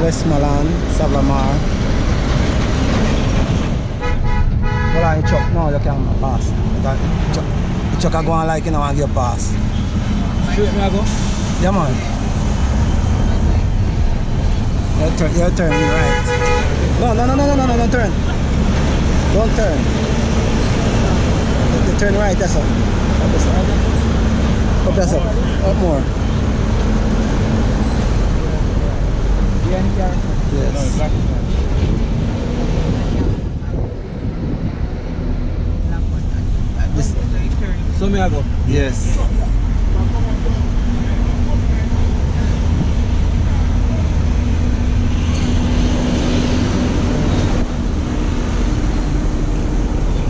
Westmoreland, Savamar. Hold on, you truck now, you can pass. The truck are going like you know and give pass. Straight me I go? Yeah man. You turn right. No, don't turn. Don't turn. You turn right, that's all. Up, that's up. Up more. Yes. So me I go? Yes.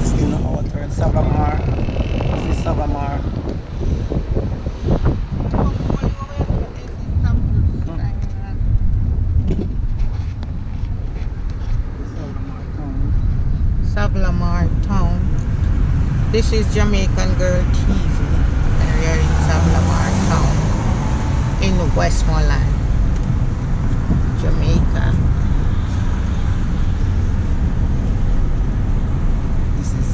Still not our turn. Savamar. This is Savamar. Savamar town. This is Jamaican Girl TV, and we are in Savamar town in Westmoreland, Jamaica. This is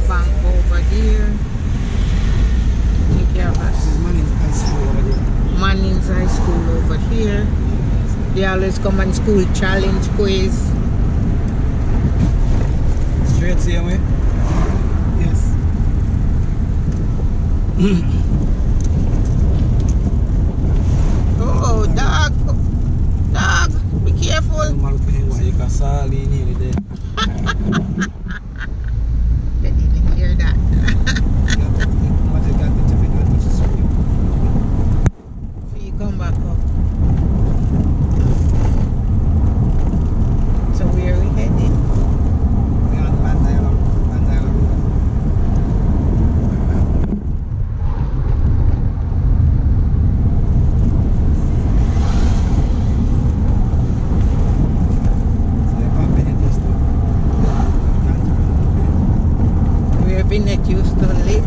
Bank over there. Take care of us. Manning's High School over there. Manning's High School over here. They always come on school challenge quiz. Straight same way? Yes. Oh, dog. Dog, be careful. Say Kasali nearly there. They didn't hear that. So you come back up. So where are we headed? Where Bennett used to live?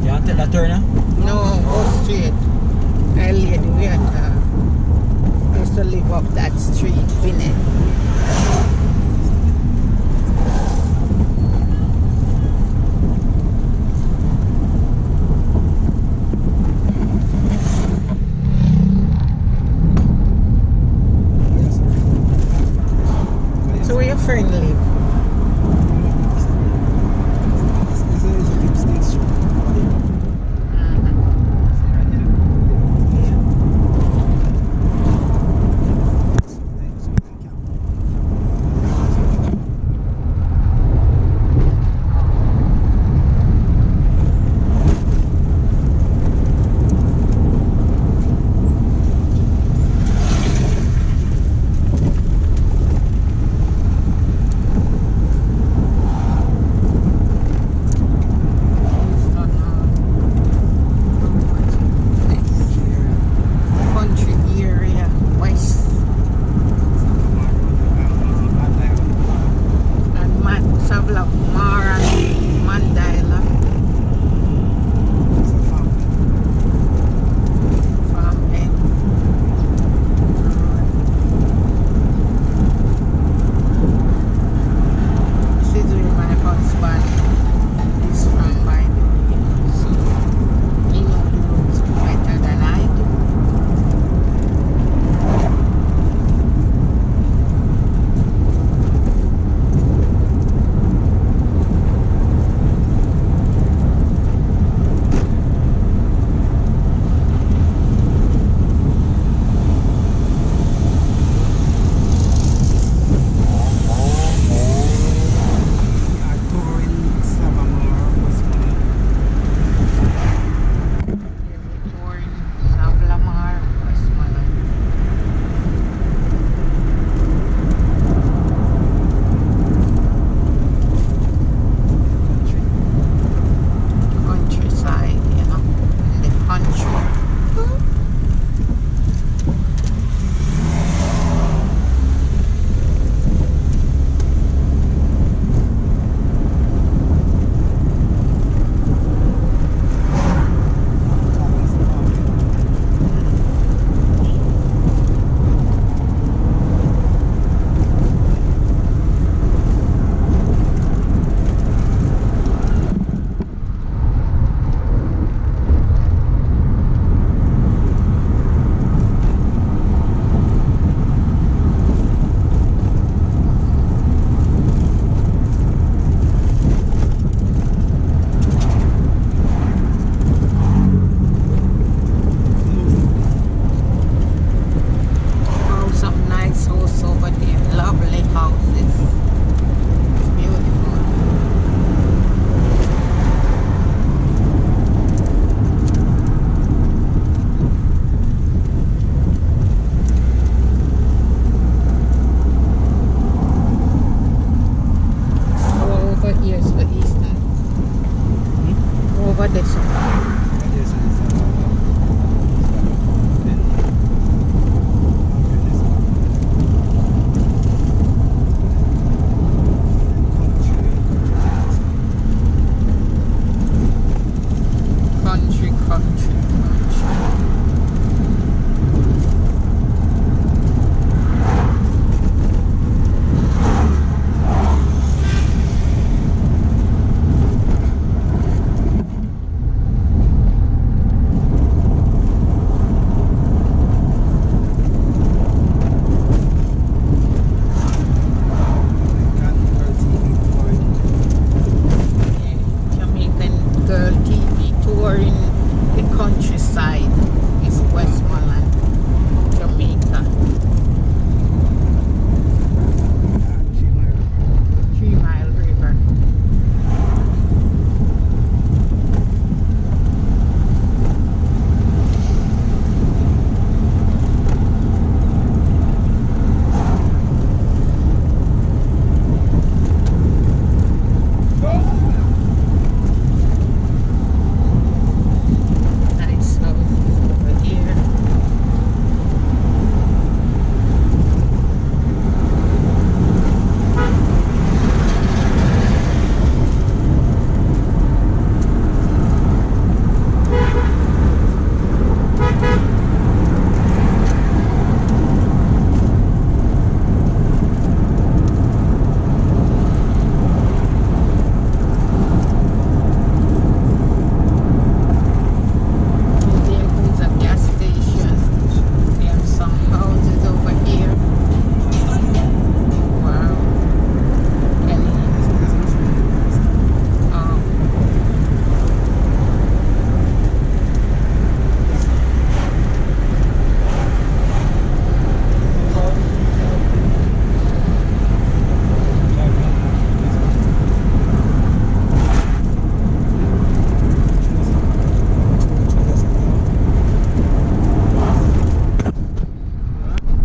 You want to take that turn now? No, go straight. Earlier we had used to live up that street, Bennett. So where your friend live? over there. So.